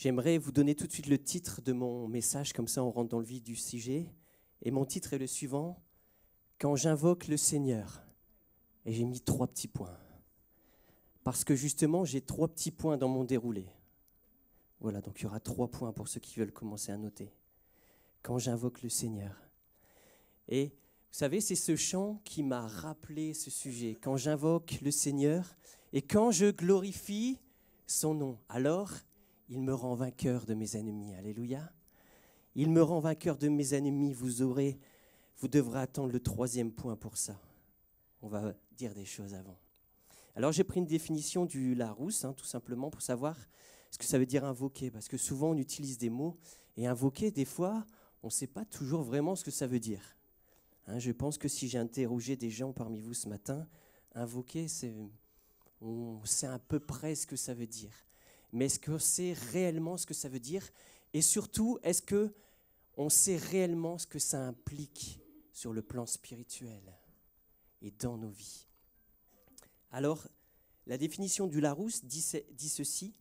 J'aimerais vous donner tout de suite le titre de mon message, comme ça on rentre dans le vif du sujet. Et mon titre est le suivant, « Quand j'invoque le Seigneur ». Et j'ai mis 3 petits points. Parce que justement, j'ai 3 petits points dans mon déroulé. Voilà, donc il y aura 3 points pour ceux qui veulent commencer à noter. « Quand j'invoque le Seigneur ». Et vous savez, c'est ce chant qui m'a rappelé ce sujet. « Quand j'invoque le Seigneur et quand je glorifie son nom, alors il me rend vainqueur de mes ennemis. » Alléluia. Il me rend vainqueur de mes ennemis. Vous devrez attendre le 3e point pour ça. On va dire des choses avant. Alors j'ai pris une définition du Larousse, tout simplement, pour savoir ce que ça veut dire invoquer. Parce que souvent on utilise des mots, et invoquer, des fois, on ne sait pas toujours vraiment ce que ça veut dire. Je pense que si j'ai interrogé des gens parmi vous ce matin, invoquer, on sait à peu près ce que ça veut dire. Mais est-ce qu'on sait réellement ce que ça veut dire? Et surtout, est-ce qu'on sait réellement ce que ça implique sur le plan spirituel et dans nos vies? Alors, la définition du Larousse dit ceci,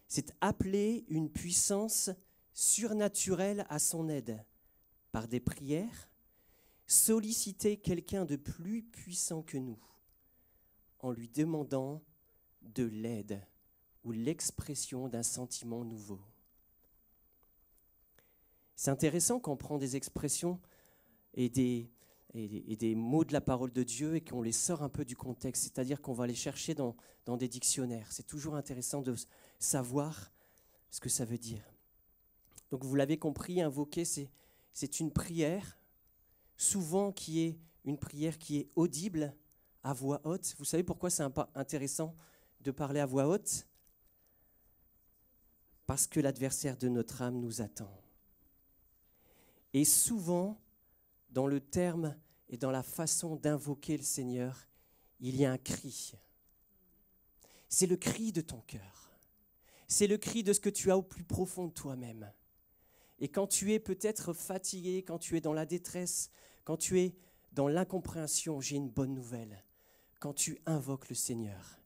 c'est appeler une puissance surnaturelle à son aide par des prières, solliciter quelqu'un de plus puissant que nous en lui demandant de l'aide ou l'expression d'un sentiment nouveau. C'est intéressant quand on prend des expressions et des mots de la parole de Dieu et qu'on les sort un peu du contexte, c'est-à-dire qu'on va les chercher dans des dictionnaires. C'est toujours intéressant de savoir ce que ça veut dire. Donc vous l'avez compris, invoquer, c'est une prière, souvent qui est une prière qui est audible à voix haute. Vous savez pourquoi c'est intéressant de parler à voix haute? Parce que l'adversaire de notre âme nous attend. Et souvent, dans le terme et dans la façon d'invoquer le Seigneur, il y a un cri. C'est le cri de ton cœur. C'est le cri de ce que tu as au plus profond de toi-même. Et quand tu es peut-être fatigué, quand tu es dans la détresse, quand tu es dans l'incompréhension, j'ai une bonne nouvelle. Quand tu invoques le Seigneur,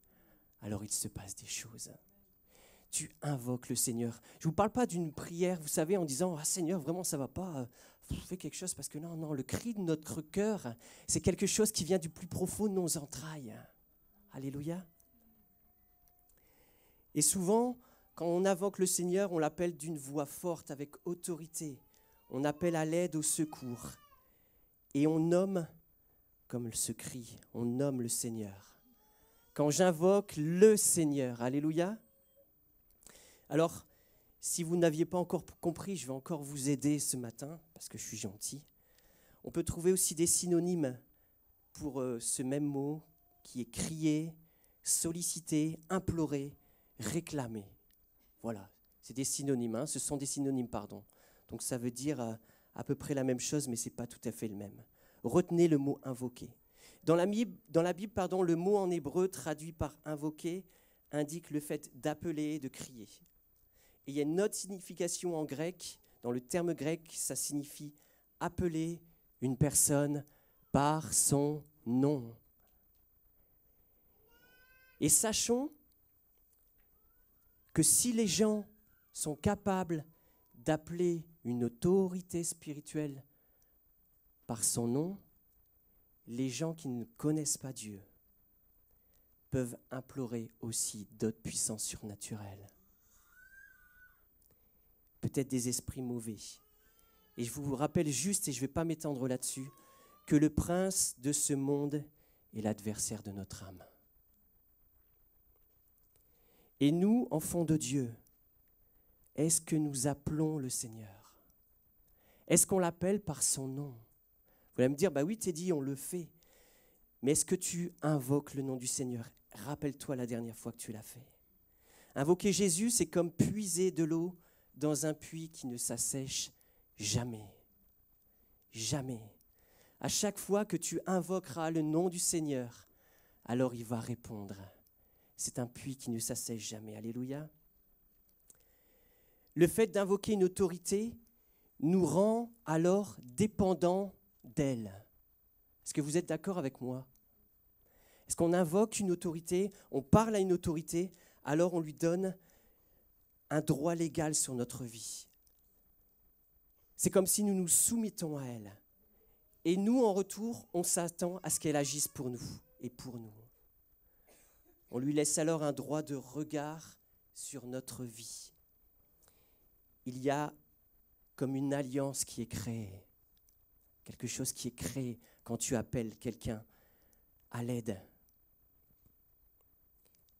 alors il se passe des choses. Tu invoques le Seigneur. Je ne vous parle pas d'une prière, vous savez, en disant « Ah Seigneur, vraiment ça ne va pas, fais quelque chose » parce que non, le cri de notre cœur, c'est quelque chose qui vient du plus profond de nos entrailles. Alléluia. Et souvent, quand on invoque le Seigneur, on l'appelle d'une voix forte, avec autorité. On appelle à l'aide, au secours. Et on nomme, comme ce cri, on nomme le Seigneur. Quand j'invoque le Seigneur, alléluia. Alors, si vous n'aviez pas encore compris, je vais encore vous aider ce matin, parce que je suis gentil. On peut trouver aussi des synonymes pour ce même mot qui est crier, solliciter, implorer, réclamer. Voilà, c'est des synonymes, ce sont des synonymes, pardon. Donc ça veut dire à peu près la même chose, mais ce n'est pas tout à fait le même. Retenez le mot invoquer. Dans la Bible, le mot en hébreu traduit par invoquer indique le fait d'appeler, de crier. Et il y a une autre signification en grec, dans le terme grec, ça signifie appeler une personne par son nom. Et sachons que si les gens sont capables d'appeler une autorité spirituelle par son nom, les gens qui ne connaissent pas Dieu peuvent implorer aussi d'autres puissances surnaturelles. Peut-être des esprits mauvais. Et je vous rappelle juste, et je ne vais pas m'étendre là-dessus, que le prince de ce monde est l'adversaire de notre âme. Et nous, enfants de Dieu, est-ce que nous appelons le Seigneur? Est-ce qu'on l'appelle par son nom? Vous allez me dire, oui Teddy, on le fait. Mais est-ce que tu invoques le nom du Seigneur? Rappelle-toi la dernière fois que tu l'as fait. Invoquer Jésus, c'est comme puiser de l'eau dans un puits qui ne s'assèche jamais. Jamais. À chaque fois que tu invoqueras le nom du Seigneur, alors il va répondre. C'est un puits qui ne s'assèche jamais. Alléluia. Le fait d'invoquer une autorité nous rend alors dépendants d'elle. Est-ce que vous êtes d'accord avec moi? Est-ce qu'on invoque une autorité, on parle à une autorité, alors on lui donne un droit légal sur notre vie. C'est comme si nous nous soumettons à elle. Et nous, en retour, on s'attend à ce qu'elle agisse pour nous et pour nous. On lui laisse alors un droit de regard sur notre vie. Il y a comme une alliance qui est créée, quelque chose qui est créé quand tu appelles quelqu'un à l'aide.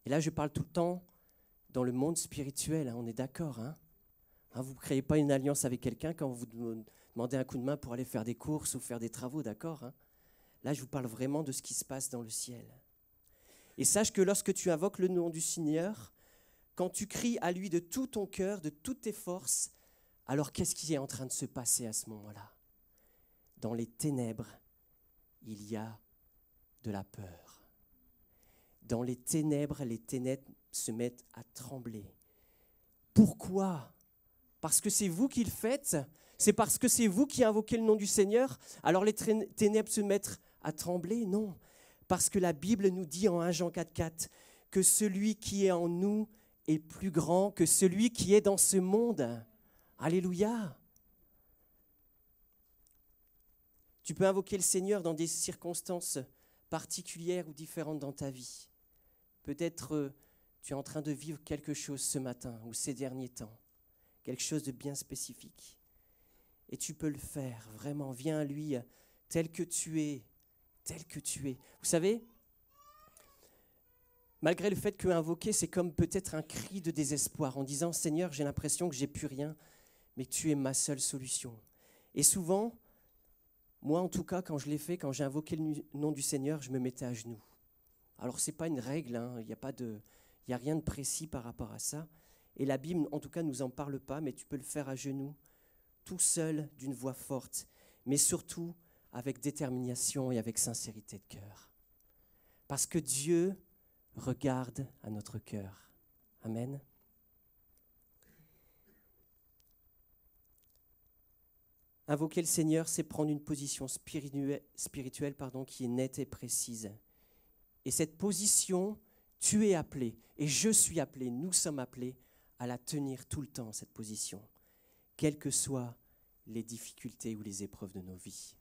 Et là, je parle tout le temps dans le monde spirituel, on est d'accord. Vous ne créez pas une alliance avec quelqu'un quand vous demandez un coup de main pour aller faire des courses ou faire des travaux, d'accord. Là, je vous parle vraiment de ce qui se passe dans le ciel. Et sache que lorsque tu invoques le nom du Seigneur, quand tu cries à lui de tout ton cœur, de toutes tes forces, alors qu'est-ce qui est en train de se passer à ce moment-là? Dans les ténèbres, il y a de la peur. Dans les ténèbres se mettent à trembler. Pourquoi? Parce que c'est vous qui le faites? C'est parce que c'est vous qui invoquez le nom du Seigneur? Alors les ténèbres se mettent à trembler? Non. Parce que la Bible nous dit en 1 Jean 4,4 que celui qui est en nous est plus grand que celui qui est dans ce monde. Alléluia. Tu peux invoquer le Seigneur dans des circonstances particulières ou différentes dans ta vie. Peut-être tu es en train de vivre quelque chose ce matin ou ces derniers temps, quelque chose de bien spécifique. Et tu peux le faire, vraiment, viens à lui tel que tu es, tel que tu es. Vous savez, malgré le fait que invoquer, c'est comme peut-être un cri de désespoir en disant « Seigneur, j'ai l'impression que j'ai plus rien, mais tu es ma seule solution. » Et souvent, moi en tout cas, quand je l'ai fait, quand j'ai invoqué le nom du Seigneur, je me mettais à genoux. Alors ce n'est pas une règle, il n'y a rien de précis par rapport à ça. Et la Bible, en tout cas, ne nous en parle pas, mais tu peux le faire à genoux, tout seul, d'une voix forte, mais surtout avec détermination et avec sincérité de cœur. Parce que Dieu regarde à notre cœur. Amen. Invoquer le Seigneur, c'est prendre une position spirituelle, qui est nette et précise. Et cette position, tu es appelé, et je suis appelé, nous sommes appelés à la tenir tout le temps, cette position, quelles que soient les difficultés ou les épreuves de nos vies.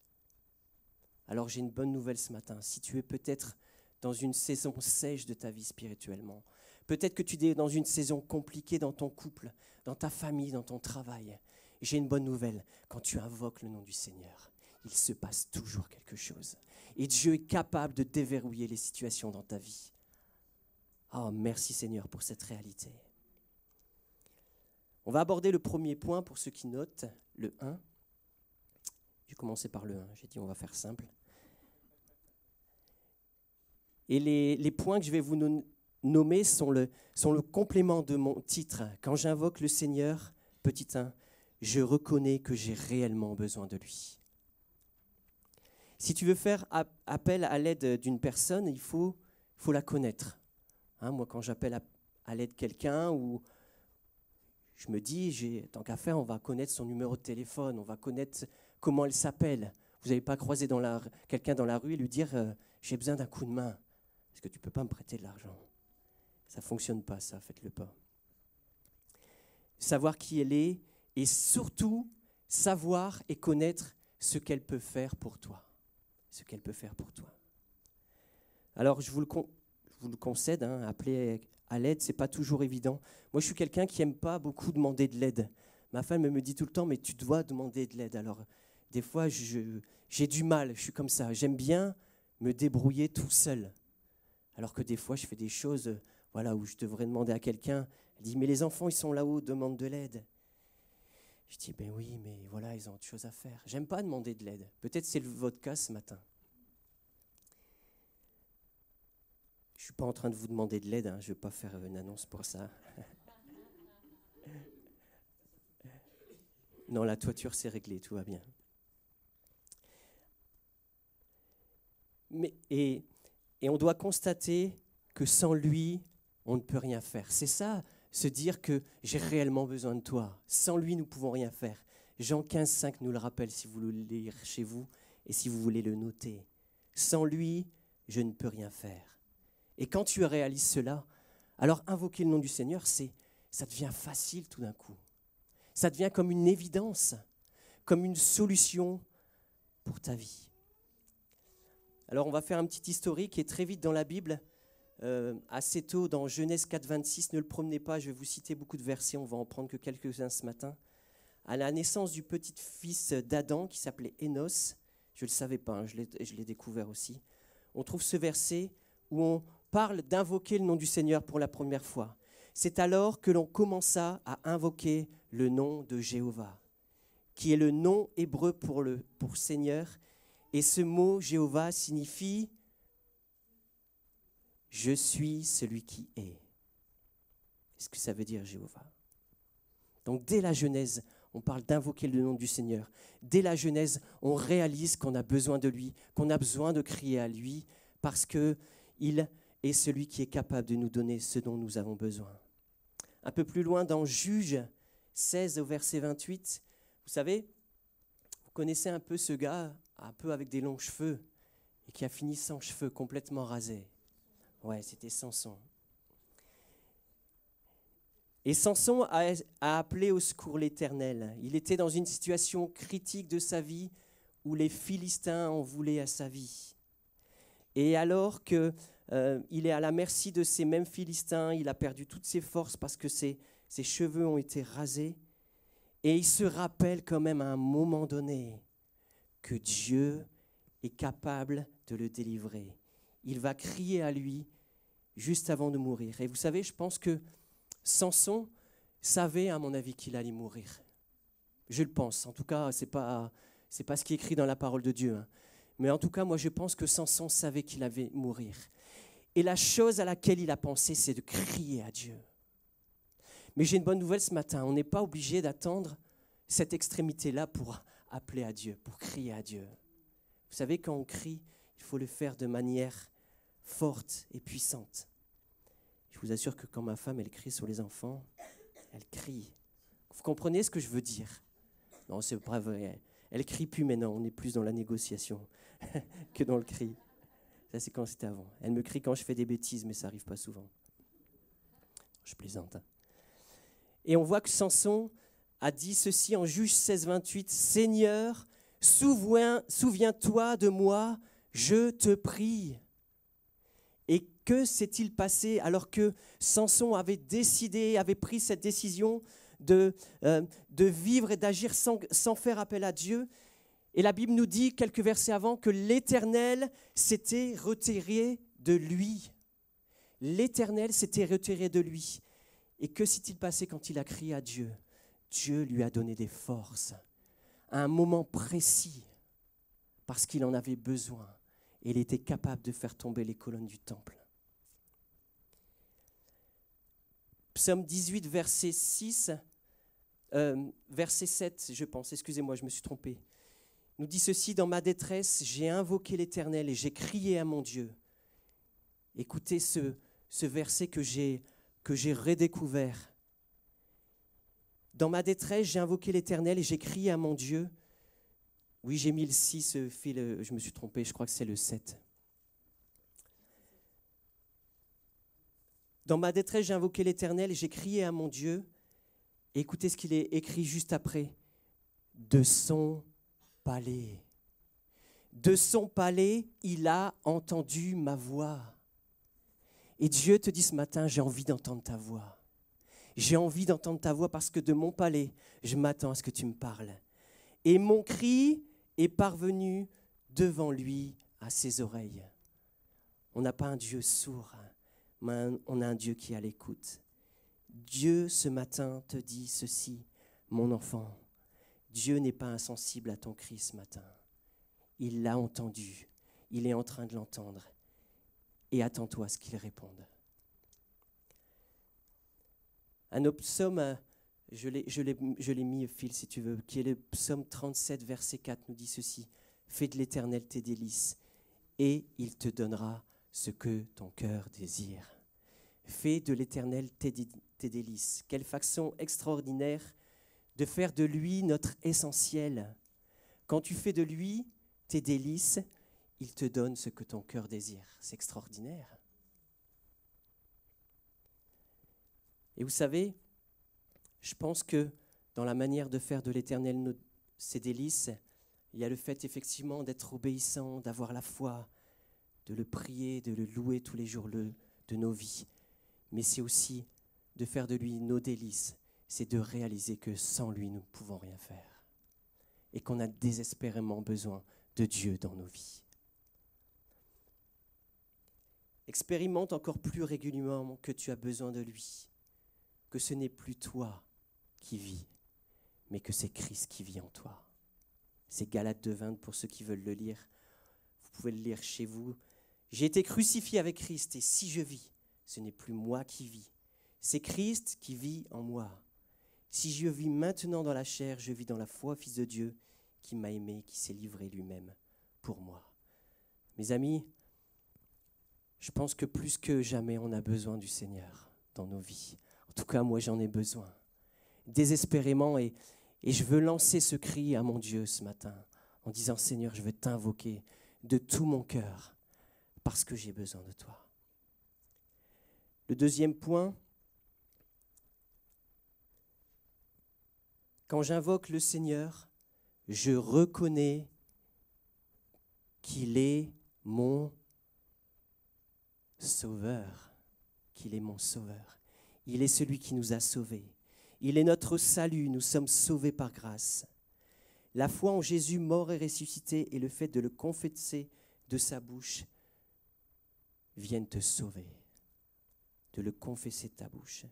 Alors j'ai une bonne nouvelle ce matin. Si tu es peut-être dans une saison sèche de ta vie spirituellement, peut-être que tu es dans une saison compliquée dans ton couple, dans ta famille, dans ton travail, j'ai une bonne nouvelle. Quand tu invoques le nom du Seigneur, il se passe toujours quelque chose. Et Dieu est capable de déverrouiller les situations dans ta vie. Oh, merci Seigneur pour cette réalité. On va aborder le premier point pour ceux qui notent, le 1. J'ai commencé par le 1, j'ai dit on va faire simple. Et les points que je vais vous nommer sont le complément de mon titre. Quand j'invoque le Seigneur, petit 1, je reconnais que j'ai réellement besoin de lui. Si tu veux faire appel à l'aide d'une personne, il faut la connaître. Moi, quand j'appelle à l'aide quelqu'un, ou je me dis, tant qu'à faire, on va connaître son numéro de téléphone, on va connaître comment elle s'appelle. Vous n'allez pas croiser quelqu'un dans la rue et lui dire j'ai besoin d'un coup de main. Est-ce que tu ne peux pas me prêter de l'argent? Ça ne fonctionne pas, ça, faites-le pas. Savoir qui elle est et surtout savoir et connaître ce qu'elle peut faire pour toi. Ce qu'elle peut faire pour toi. Alors, je vous le concède, appeler à l'aide, ce n'est pas toujours évident. Moi, je suis quelqu'un qui n'aime pas beaucoup demander de l'aide. Ma femme me dit tout le temps, mais tu dois demander de l'aide. Alors, des fois, j'ai du mal, je suis comme ça. J'aime bien me débrouiller tout seul. Alors que des fois, je fais des choses où je devrais demander à quelqu'un. Elle dit, mais les enfants, ils sont là-haut, demandent de l'aide. Je dis, ben oui, mais voilà, ils ont autre chose à faire. J'aime pas demander de l'aide. Peut-être c'est votre cas ce matin. Je ne suis pas en train de vous demander de l'aide, je ne vais pas faire une annonce pour ça. Non, la toiture, c'est réglé, tout va bien. Et on doit constater que sans lui, on ne peut rien faire. C'est ça, se dire que j'ai réellement besoin de toi. Sans lui, nous ne pouvons rien faire. Jean 15, 5 nous le rappelle si vous voulez le lire chez vous et si vous voulez le noter. Sans lui, je ne peux rien faire. Et quand tu réalises cela, alors invoquer le nom du Seigneur, c'est ça devient facile tout d'un coup. Ça devient comme une évidence, comme une solution pour ta vie. Alors on va faire un petit historique et très vite dans la Bible, assez tôt dans Genèse 4, 26, ne le promenez pas, je vais vous citer beaucoup de versets, on va en prendre que quelques-uns ce matin. À la naissance du petit-fils d'Adam qui s'appelait Énos, je ne le savais pas, je l'ai découvert aussi, on trouve ce verset où on parle d'invoquer le nom du Seigneur pour la première fois. C'est alors que l'on commença à invoquer le nom de Jéhovah, qui est le nom hébreu pour Seigneur. Et ce mot Jéhovah signifie « Je suis celui qui est ». Qu'est-ce que ça veut dire Jéhovah? Donc dès la Genèse, on parle d'invoquer le nom du Seigneur. Dès la Genèse, on réalise qu'on a besoin de lui, qu'on a besoin de crier à lui, parce qu'il est celui qui est capable de nous donner ce dont nous avons besoin. Un peu plus loin, dans Juge 16 au verset 28, vous savez, vous connaissez un peu ce gars, un peu avec des longs cheveux, et qui a fini sans cheveux, complètement rasé. Ouais, c'était Samson. Et Samson a appelé au secours l'Éternel. Il était dans une situation critique de sa vie où les Philistins en voulaient à sa vie. Et alors qu'il est à la merci de ces mêmes Philistins, il a perdu toutes ses forces parce que ses cheveux ont été rasés. Et il se rappelle quand même à un moment donné que Dieu est capable de le délivrer. Il va crier à lui juste avant de mourir. Et vous savez, je pense que Samson savait, à mon avis, qu'il allait mourir. Je le pense. En tout cas, c'est pas ce qui est écrit dans la parole de Dieu. Hein. Mais en tout cas, moi, je pense que Samson savait qu'il allait mourir. Et la chose à laquelle il a pensé, c'est de crier à Dieu. Mais j'ai une bonne nouvelle ce matin. On n'est pas obligé d'attendre cette extrémité-là pour appeler à Dieu, pour crier à Dieu. Vous savez, quand on crie, il faut le faire de manière forte et puissante. Je vous assure que quand ma femme, elle crie sur les enfants, elle crie. Vous comprenez ce que je veux dire? Non, c'est pas vrai. Elle crie plus maintenant, on est plus dans la négociation que dans le cri. Ça, c'est quand c'était avant. Elle me crie quand je fais des bêtises, mais ça n'arrive pas souvent. Je plaisante. Hein. Et on voit que Samson a dit ceci en Juge 16, 28. « Seigneur, souviens-toi de moi, je te prie. » Et que s'est-il passé alors que Samson avait pris cette décision de vivre et d'agir sans faire appel à Dieu? Et la Bible nous dit, quelques versets avant, que l'Éternel s'était retiré de lui. L'Éternel s'était retiré de lui. Et que s'est-il passé quand il a crié à Dieu? Dieu lui a donné des forces, à un moment précis, parce qu'il en avait besoin. Et il était capable de faire tomber les colonnes du temple. Psaume 18, verset 6, verset 7, je pense, excusez-moi, je me suis trompé. Nous dit ceci, « Dans ma détresse, j'ai invoqué l'Éternel et j'ai crié à mon Dieu. » Écoutez ce verset que j'ai redécouvert. Dans ma détresse, j'ai invoqué l'Éternel et j'ai crié à mon Dieu. Oui, j'ai mis le 6, je me suis trompé, je crois que c'est le 7. Dans ma détresse, j'ai invoqué l'Éternel et j'ai crié à mon Dieu. Et écoutez ce qu'il est écrit juste après. De son palais. De son palais, il a entendu ma voix. Et Dieu te dit ce matin, j'ai envie d'entendre ta voix. J'ai envie d'entendre ta voix parce que de mon palais, je m'attends à ce que tu me parles. Et mon cri est parvenu devant lui à ses oreilles. On n'a pas un Dieu sourd, mais on a un Dieu qui est à l'écoute. Dieu, ce matin, te dit ceci, mon enfant. Dieu n'est pas insensible à ton cri ce matin. Il l'a entendu. Il est en train de l'entendre. Et attends-toi à ce qu'il réponde. Un autre psaume, je l'ai mis au fil si tu veux, qui est le psaume 37, verset 4, nous dit ceci. « Fais de l'Éternel tes délices, et il te donnera ce que ton cœur désire. » Fais de l'Éternel tes délices. Quelle façon extraordinaire de faire de lui notre essentiel. Quand tu fais de lui tes délices, il te donne ce que ton cœur désire. C'est extraordinaire. Et vous savez, Je pense que dans la manière de faire de l'Éternel ses délices, il y a le fait effectivement d'être obéissant, d'avoir la foi, de le prier, de le louer tous les jours de nos vies. Mais c'est aussi de faire de lui nos délices. C'est de réaliser que sans lui, nous ne pouvons rien faire. Et qu'on a désespérément besoin de Dieu dans nos vies. Expérimente encore plus régulièrement que tu as besoin de lui. Que ce n'est plus toi qui vis, mais que c'est Christ qui vit en toi. C'est Galates 2:20 pour ceux qui veulent le lire. Vous pouvez le lire chez vous. J'ai été crucifié avec Christ et si je vis, ce n'est plus moi qui vis. C'est Christ qui vit en moi. Si je vis maintenant dans la chair, je vis dans la foi au Fils de Dieu qui m'a aimé, qui s'est livré lui-même pour moi. Mes amis, je pense que plus que jamais, on a besoin du Seigneur dans nos vies. En tout cas, moi, j'en ai besoin. Désespérément, et je veux lancer ce cri à mon Dieu ce matin en disant, Seigneur, je veux t'invoquer de tout mon cœur parce que j'ai besoin de toi. Le deuxième point, quand j'invoque le Seigneur, je reconnais qu'il est mon Sauveur, qu'il est mon Sauveur. Il est celui qui nous a sauvés. Il est notre salut, nous sommes sauvés par grâce. La foi en Jésus mort et ressuscité et le fait de le confesser de sa bouche viennent te sauver, de le confesser de ta bouche.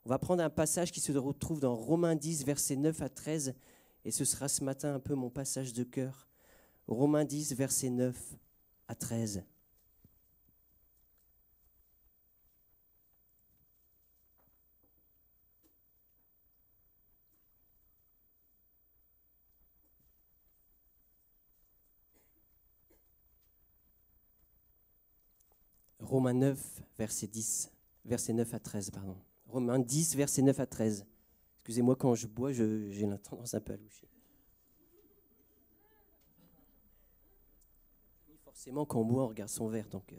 On va prendre un passage qui se retrouve dans Romains 10, versets 9 à 13, et ce sera ce matin un peu mon passage de cœur. Romains 10, versets 9 à 13. Romains 9, verset 9 à 13, pardon. Romains 10, verset 9 à 13. Excusez-moi, quand je bois, j'ai la tendance un peu à loucher. Forcément, quand on boit, on regarde son verre. Donc,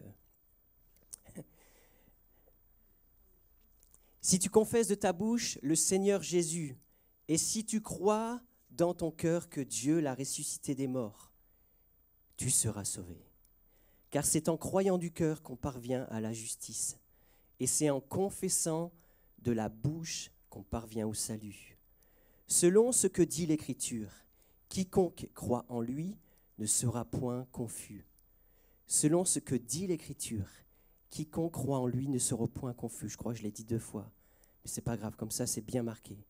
Si tu confesses de ta bouche le Seigneur Jésus, et si tu crois dans ton cœur que Dieu l'a ressuscité des morts, tu seras sauvé. Car c'est en croyant du cœur qu'on parvient à la justice, et c'est en confessant de la bouche qu'on parvient au salut. Selon ce que dit l'Écriture, quiconque croit en lui ne sera point confus. Selon ce que dit l'Écriture, quiconque croit en lui ne sera point confus. Je crois que je l'ai dit 2 fois, mais ce n'est pas grave, comme ça c'est bien marqué.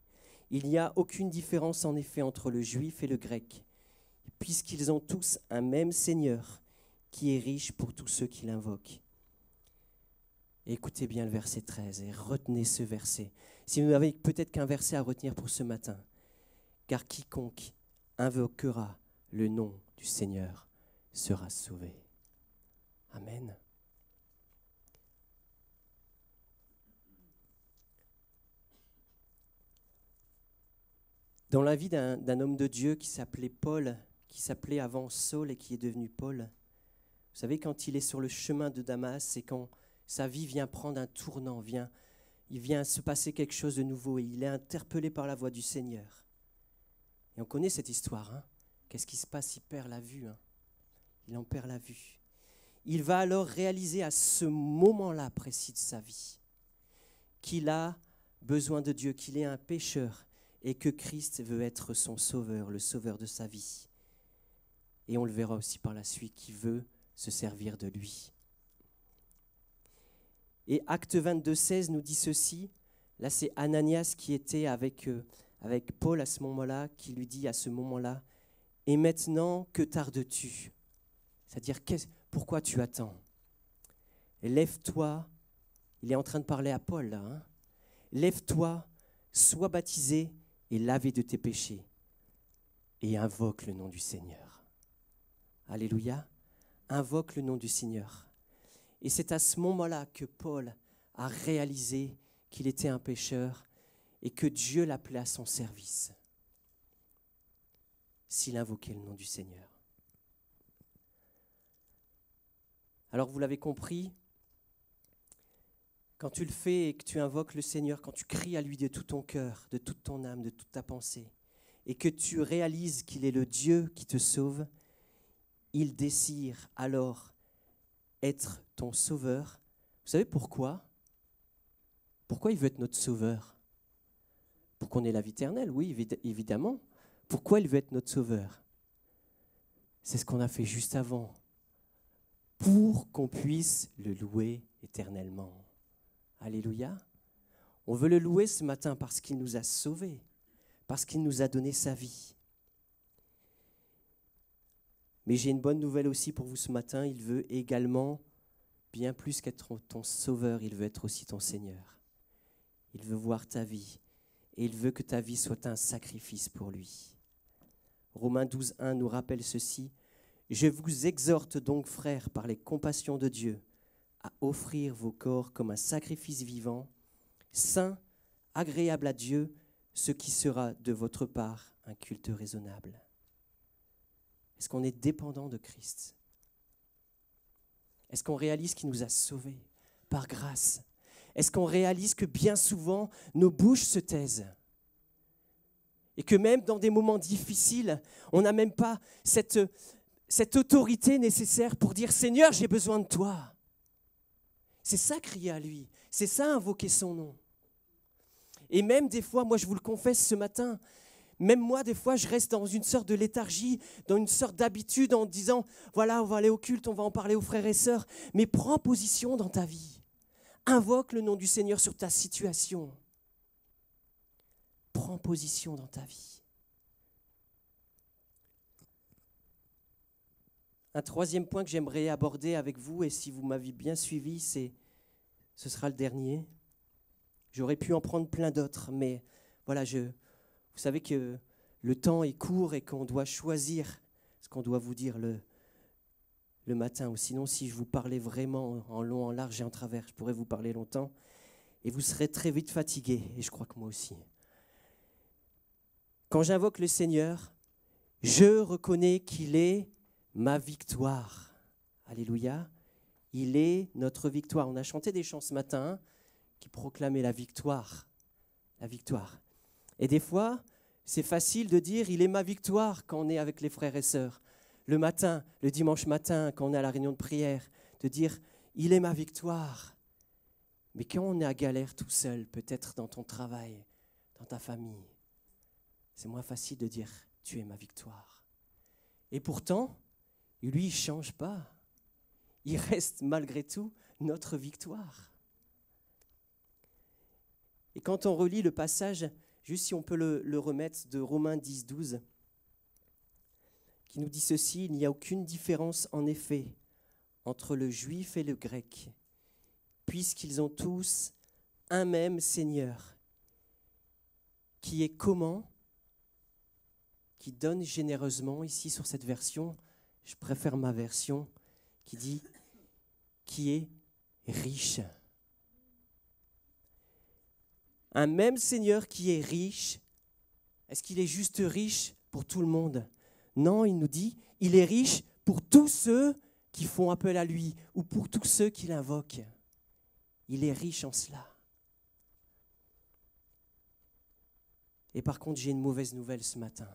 Il n'y a aucune différence en effet entre le juif et le grec, puisqu'ils ont tous un même Seigneur, qui est riche pour tous ceux qui l'invoquent. Écoutez bien le verset 13 et retenez ce verset. Si vous n'avez peut-être qu'un verset à retenir pour ce matin, car quiconque invoquera le nom du Seigneur sera sauvé. Amen. Dans la vie d'un homme de Dieu qui s'appelait Paul, qui s'appelait avant Saul et qui est devenu Paul, vous savez, quand il est sur le chemin de Damas, c'est quand sa vie vient prendre un tournant, il vient se passer quelque chose de nouveau et il est interpellé par la voix du Seigneur. Et on connaît cette histoire. Hein. Qu'est-ce qui se passe? Il perd la vue. Hein. Il en perd la vue. Il va alors réaliser à ce moment-là précis de sa vie qu'il a besoin de Dieu, qu'il est un pécheur et que Christ veut être son sauveur, le sauveur de sa vie. Et on le verra aussi par la suite, qu'il veut se servir de lui. Et Acte 22, 16 nous dit ceci. Là, c'est Ananias qui était avec Paul à ce moment-là, qui lui dit à ce moment-là, « Et maintenant, que tardes-tu » C'est-à-dire, pourquoi tu attends? Lève-toi, il est en train de parler à Paul là, hein. Lève-toi, sois baptisé et lavé de tes péchés et invoque le nom du Seigneur. Alléluia, invoque le nom du Seigneur. Et c'est à ce moment-là que Paul a réalisé qu'il était un pécheur et que Dieu l'appelait à son service s'il invoquait le nom du Seigneur. Alors vous l'avez compris, Quand tu le fais et que tu invoques le Seigneur, quand tu cries à lui de tout ton cœur, de toute ton âme, de toute ta pensée, et que tu réalises qu'il est le Dieu qui te sauve, il désire alors être ton sauveur. Vous savez pourquoi ? Pourquoi il veut être notre sauveur ? Pour qu'on ait la vie éternelle, oui, évidemment. Pourquoi il veut être notre sauveur ? C'est ce qu'on a fait juste avant. Pour qu'on puisse le louer éternellement. Alléluia. On veut le louer ce matin parce qu'il nous a sauvés, parce qu'il nous a donné sa vie. Mais j'ai une bonne nouvelle aussi pour vous ce matin. Il veut également, bien plus qu'être ton sauveur, il veut être aussi ton Seigneur. Il veut voir ta vie et il veut que ta vie soit un sacrifice pour lui. Romains 12, 1 nous rappelle ceci. « Je vous exhorte donc, frères, par les compassions de Dieu, à offrir vos corps comme un sacrifice vivant, saint, agréable à Dieu, ce qui sera de votre part un culte raisonnable. » Est-ce qu'on est dépendant de Christ ? Est-ce qu'on réalise qu'il nous a sauvés par grâce ? Est-ce qu'on réalise que bien souvent, nos bouches se taisent ? Et que même dans des moments difficiles, on n'a même pas cette autorité nécessaire pour dire « Seigneur, j'ai besoin de toi ». C'est ça crier à lui, c'est ça invoquer son nom. Et même des fois, moi je vous le confesse ce matin, même moi des fois je reste dans une sorte de léthargie, dans une sorte d'habitude en disant « Voilà, on va aller au culte, on va en parler aux frères et sœurs », mais prends position dans ta vie. Invoque le nom du Seigneur sur ta situation. Prends position dans ta vie. Un troisième point que j'aimerais aborder avec vous, et si vous m'avez bien suivi, ce sera le dernier. J'aurais pu en prendre plein d'autres, mais voilà, vous savez que le temps est court et qu'on doit choisir ce qu'on doit vous dire le matin. Ou sinon, si je vous parlais vraiment en long, en large et en travers, je pourrais vous parler longtemps et vous serez très vite fatigué, et je crois que moi aussi. Quand j'invoque le Seigneur, je reconnais qu'il est ma victoire. Alléluia. Il est notre victoire. On a chanté des chants ce matin qui proclamaient la victoire. La victoire. Et des fois, c'est facile de dire « il est ma victoire » quand on est avec les frères et sœurs. Le matin, le dimanche matin, quand on est à la réunion de prière, de dire « il est ma victoire ». Mais quand on est à galère tout seul, peut-être dans ton travail, dans ta famille, c'est moins facile de dire « tu es ma victoire ». Et pourtant, lui, il ne change pas. Il reste malgré tout notre victoire. Et quand on relit le passage, juste si on peut le remettre, de Romains 10, 12, qui nous dit ceci, « Il n'y a aucune différence en effet entre le juif et le grec, puisqu'ils ont tous un même Seigneur, qui est comment ? Qui donne généreusement, ici sur cette version, je préfère ma version, qui dit « qui est riche ». Un même Seigneur qui est riche, est-ce qu'il est juste riche pour tout le monde ? Non, il nous dit, il est riche pour tous ceux qui font appel à lui ou pour tous ceux qui l'invoquent. Il est riche en cela. Et par contre, j'ai une mauvaise nouvelle ce matin.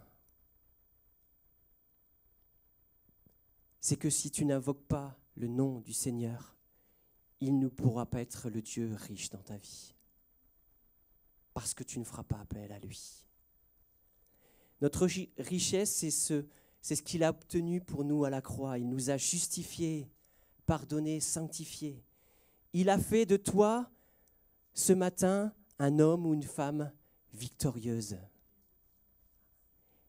C'est que si tu n'invoques pas le nom du Seigneur, il ne pourra pas être le Dieu riche dans ta vie. Parce que tu ne feras pas appel à lui. Notre richesse, c'est ce qu'il a obtenu pour nous à la croix. Il nous a justifiés, pardonnés, sanctifiés. Il a fait de toi, ce matin, un homme ou une femme victorieuse.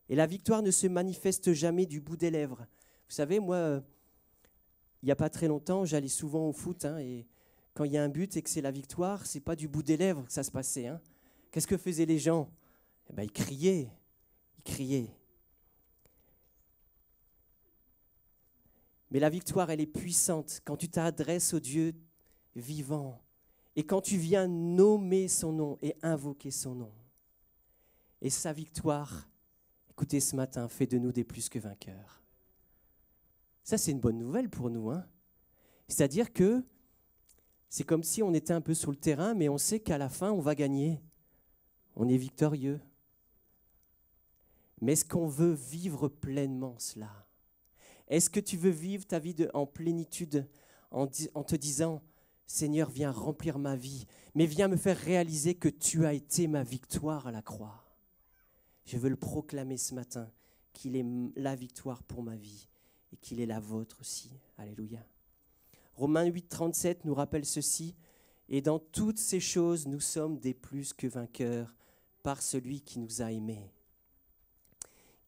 Et la victoire ne se manifeste jamais du bout des lèvres. Vous savez, moi, il n'y a pas très longtemps, j'allais souvent au foot, et quand il y a un but et que c'est la victoire, ce n'est pas du bout des lèvres que ça se passait. Qu'est-ce que faisaient les gens ? Ils criaient, ils criaient. Mais la victoire, elle est puissante quand tu t'adresses au Dieu vivant et quand tu viens nommer son nom et invoquer son nom. Et sa victoire, écoutez, ce matin, fait de nous des plus que vainqueurs. Ça, c'est une bonne nouvelle pour nous. C'est-à-dire que C'est comme si on était un peu sur le terrain, mais on sait qu'à la fin, on va gagner. On est victorieux. Mais est-ce qu'on veut vivre pleinement cela? Est-ce que tu veux vivre ta vie en plénitude en te disant, Seigneur, viens remplir ma vie, mais viens me faire réaliser que tu as été ma victoire à la croix. Je veux le proclamer ce matin, qu'il est la victoire pour ma vie et qu'il est la vôtre aussi. Alléluia. Romains 8, 37 nous rappelle ceci. Et dans toutes ces choses, nous sommes des plus que vainqueurs par celui qui nous a aimés.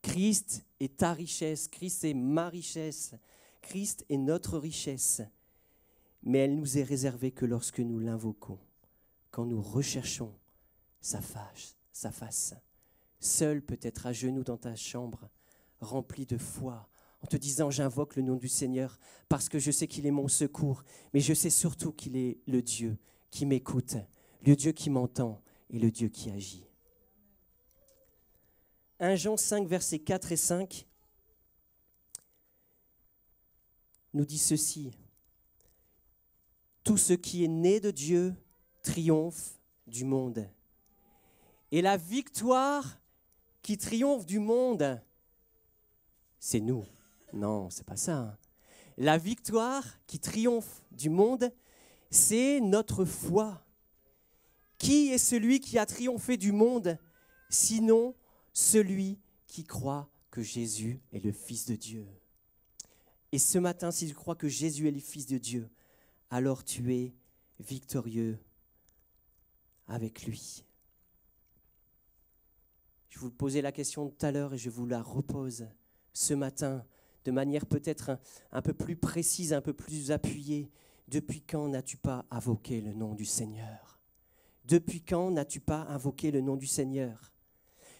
Christ est ta richesse, Christ est ma richesse, Christ est notre richesse. Mais elle nous est réservée que lorsque nous l'invoquons, quand nous recherchons sa face. Seul peut-être à genoux dans ta chambre, rempli de foi, en te disant j'invoque le nom du Seigneur parce que je sais qu'il est mon secours, mais je sais surtout qu'il est le Dieu qui m'écoute, le Dieu qui m'entend et le Dieu qui agit. 1 Jean 5, versets 4 et 5 nous dit ceci. Tout ce qui est né de Dieu triomphe du monde. Et la victoire qui triomphe du monde, c'est nous. Non, c'est pas ça. Hein. La victoire qui triomphe du monde, c'est notre foi. Qui est celui qui a triomphé du monde, sinon celui qui croit que Jésus est le Fils de Dieu? Et ce matin, si tu crois que Jésus est le Fils de Dieu, alors tu es victorieux avec lui. Je vous posais la question tout à l'heure et je vous la repose ce matin de manière peut-être un peu plus précise, un peu plus appuyée. Depuis quand n'as-tu pas invoqué le nom du Seigneur? Depuis quand n'as-tu pas invoqué le nom du Seigneur?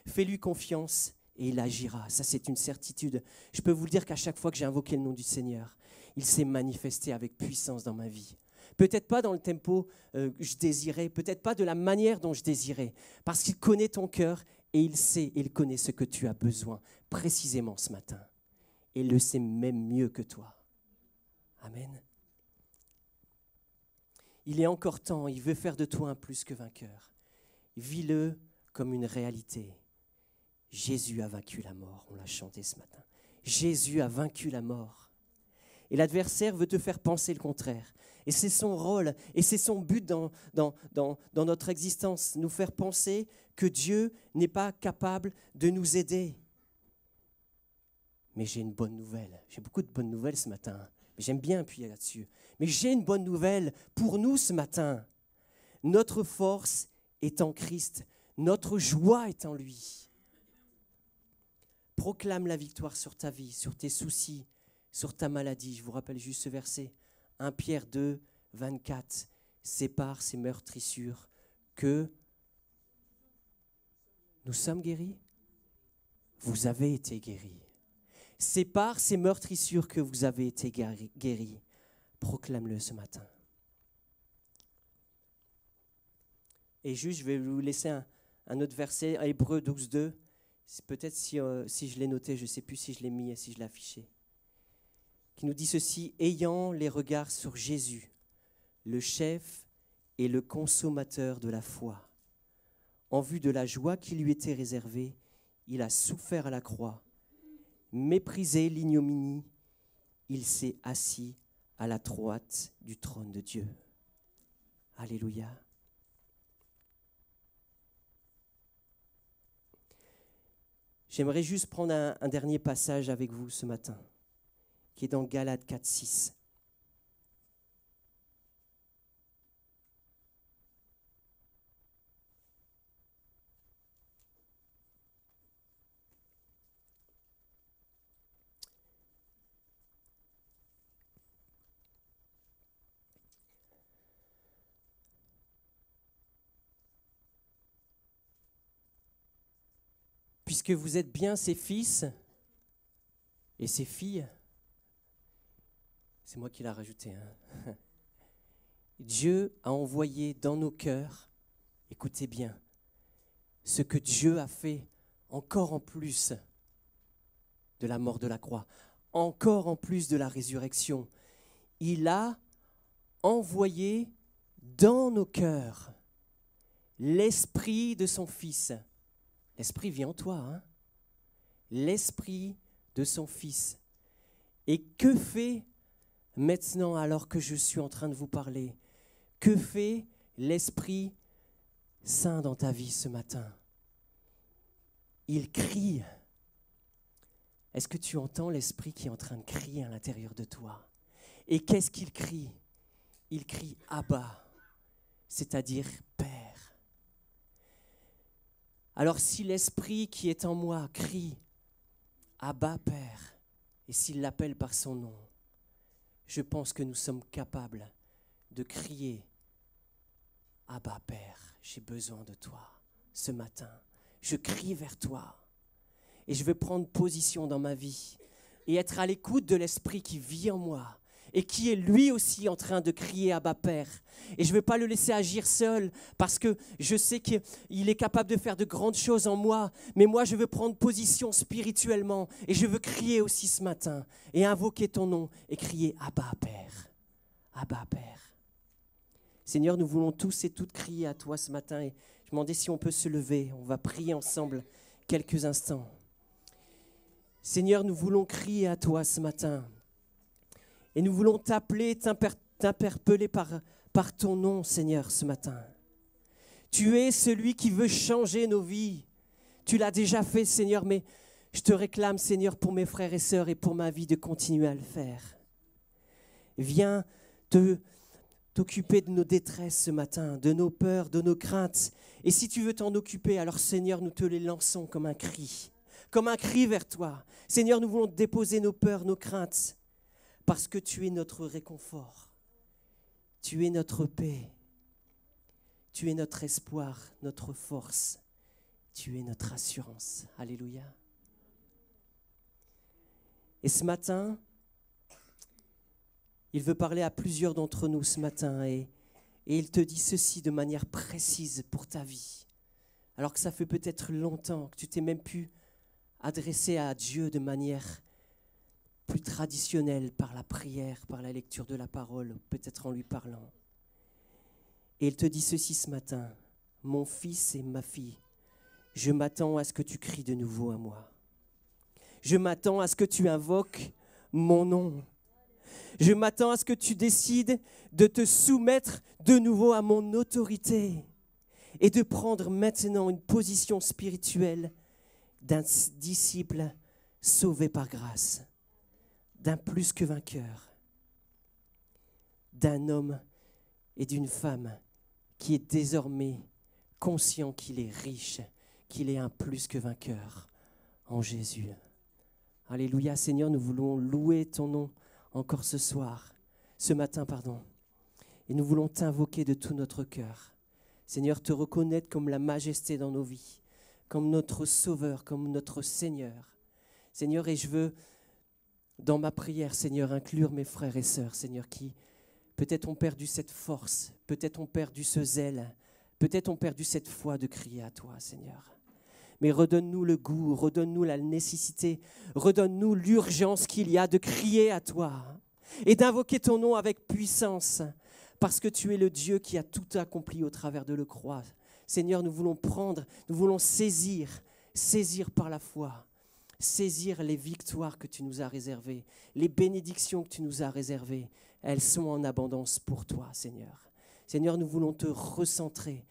Fais-lui confiance et il agira. Ça, c'est une certitude. Je peux vous le dire qu'à chaque fois que j'ai invoqué le nom du Seigneur, il s'est manifesté avec puissance dans ma vie. Peut-être pas dans le tempo que je désirais, peut-être pas de la manière dont je désirais, parce qu'il connaît ton cœur et il sait, il connaît ce que tu as besoin précisément ce matin. Et il le sait même mieux que toi. Amen. Il est encore temps, il veut faire de toi un plus que vainqueur. Vis-le comme une réalité. Jésus a vaincu la mort, on l'a chanté ce matin. Jésus a vaincu la mort. Et l'adversaire veut te faire penser le contraire. Et c'est son rôle, et c'est son but dans notre existence, nous faire penser que Dieu n'est pas capable de nous aider. Mais j'ai une bonne nouvelle. J'ai beaucoup de bonnes nouvelles ce matin. Mais j'aime bien appuyer là-dessus. Mais j'ai une bonne nouvelle pour nous ce matin. Notre force est en Christ. Notre joie est en lui. Proclame la victoire sur ta vie, sur tes soucis, sur ta maladie. Je vous rappelle juste ce verset. 1 Pierre 2, 24. C'est par ces meurtrissures que nous sommes guéris. Vous avez été guéris. C'est par ces meurtrissures que vous avez été guéris. Proclame-le ce matin. Et juste, je vais vous laisser un autre verset, Hébreux 12, 2. Peut-être si je l'ai noté, je ne sais plus si je l'ai mis et si je l'ai affiché. Qui nous dit ceci, ayant les regards sur Jésus, le chef et le consommateur de la foi. En vue de la joie qui lui était réservée, il a souffert à la croix. Méprisé l'ignominie, il s'est assis à la droite du trône de Dieu. Alléluia. J'aimerais juste prendre un dernier passage avec vous ce matin, qui est dans Galates 4, 6. Puisque vous êtes bien ses fils et ses filles, c'est moi qui l'ai rajouté, hein. Dieu a envoyé dans nos cœurs, écoutez bien, ce que Dieu a fait encore en plus de la mort de la croix, encore en plus de la résurrection. Il a envoyé dans nos cœurs l'esprit de son Fils. L'esprit vit en toi, hein? L'esprit de son Fils. Et que fait maintenant, alors que je suis en train de vous parler, que fait l'Esprit Saint dans ta vie ce matin? Il crie. Est-ce que tu entends l'Esprit qui est en train de crier à l'intérieur de toi? Et qu'est-ce qu'il crie? Il crie Abba, c'est-à-dire Père. Alors si l'Esprit qui est en moi crie Abba, Père, et s'il l'appelle par son nom, je pense que nous sommes capables de crier Abba, Père, j'ai besoin de toi ce matin. Je crie vers toi et je veux prendre position dans ma vie et être à l'écoute de l'Esprit qui vit en moi et qui est lui aussi en train de crier Abba, Père. Et je ne veux pas le laisser agir seul parce que je sais qu'il est capable de faire de grandes choses en moi, mais moi je veux prendre position spirituellement et je veux crier aussi ce matin et invoquer ton nom et crier Abba, Père. Abba, Père. Seigneur, nous voulons tous et toutes crier à toi ce matin et je me demandais si on peut se lever. On va prier ensemble quelques instants. Seigneur, nous voulons crier à toi ce matin et nous voulons t'appeler, t'interpeller par ton nom, Seigneur, ce matin. Tu es celui qui veut changer nos vies. Tu l'as déjà fait, Seigneur, mais je te réclame, Seigneur, pour mes frères et sœurs et pour ma vie de continuer à le faire. Viens t'occuper de nos détresses ce matin, de nos peurs, de nos craintes. Et si tu veux t'en occuper, alors Seigneur, nous te les lançons comme un cri vers toi. Seigneur, nous voulons déposer nos peurs, nos craintes, parce que tu es notre réconfort. Tu es notre paix. Tu es notre espoir, notre force. Tu es notre assurance. Alléluia. Et ce matin, il veut parler à plusieurs d'entre nous ce matin et il te dit ceci de manière précise pour ta vie. Alors que ça fait peut-être longtemps que tu t'es même pu adresser à Dieu de manière plus traditionnelle par la prière, par la lecture de la parole, peut-être en lui parlant. Et il te dit ceci ce matin, mon fils et ma fille, je m'attends à ce que tu cries de nouveau à moi. Je m'attends à ce que tu invoques mon nom. Je m'attends à ce que tu décides de te soumettre de nouveau à mon autorité et de prendre maintenant une position spirituelle d'un disciple sauvé par grâce, d'un plus que vainqueur, d'un homme et d'une femme qui est désormais conscient qu'il est riche, qu'il est un plus que vainqueur en Jésus. Alléluia, Seigneur, nous voulons louer ton nom encore ce matin, et nous voulons t'invoquer de tout notre cœur. Seigneur, te reconnaître comme la majesté dans nos vies, comme notre Sauveur, comme notre Seigneur. Seigneur, et je veux, dans ma prière, Seigneur, inclure mes frères et sœurs, Seigneur, qui peut-être ont perdu cette force, peut-être ont perdu ce zèle, peut-être ont perdu cette foi de crier à toi, Seigneur. Mais redonne-nous le goût, redonne-nous la nécessité, redonne-nous l'urgence qu'il y a de crier à toi et d'invoquer ton nom avec puissance parce que tu es le Dieu qui a tout accompli au travers de la croix. Seigneur, nous voulons saisir par la foi, saisir les victoires que tu nous as réservées, les bénédictions que tu nous as réservées. Elles sont en abondance pour toi, Seigneur. Seigneur, nous voulons te recentrer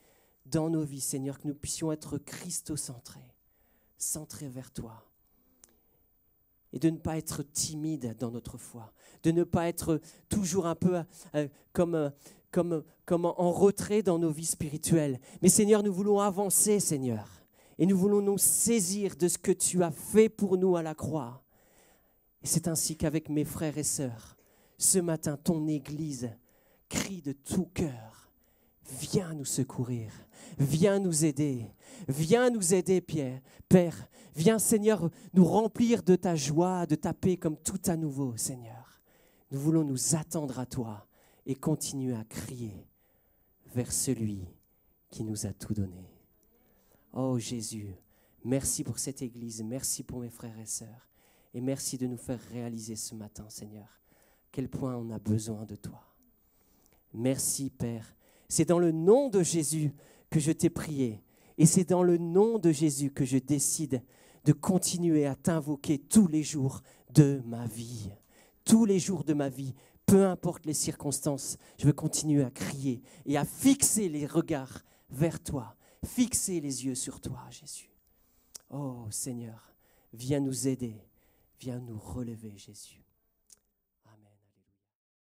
dans nos vies, Seigneur, que nous puissions être christocentrés, centrés vers toi. Et de ne pas être timides dans notre foi, de ne pas être toujours un peu comme en retrait dans nos vies spirituelles. Mais Seigneur, nous voulons avancer, Seigneur, et nous voulons nous saisir de ce que tu as fait pour nous à la croix. Et c'est ainsi qu'avec mes frères et sœurs, ce matin, ton Église crie de tout cœur. Viens nous secourir, viens nous aider, Père. Viens, Seigneur, nous remplir de ta joie, de ta paix comme tout à nouveau, Seigneur. Nous voulons nous attendre à toi et continuer à crier vers celui qui nous a tout donné. Oh Jésus, merci pour cette Église, merci pour mes frères et sœurs et merci de nous faire réaliser ce matin, Seigneur, quel point on a besoin de toi. Merci, Père. C'est dans le nom de Jésus que je t'ai prié. Et c'est dans le nom de Jésus que je décide de continuer à t'invoquer tous les jours de ma vie. Tous les jours de ma vie, peu importe les circonstances, je veux continuer à crier et à fixer les regards vers toi. Fixer les yeux sur toi, Jésus. Oh Seigneur, viens nous aider, viens nous relever, Jésus.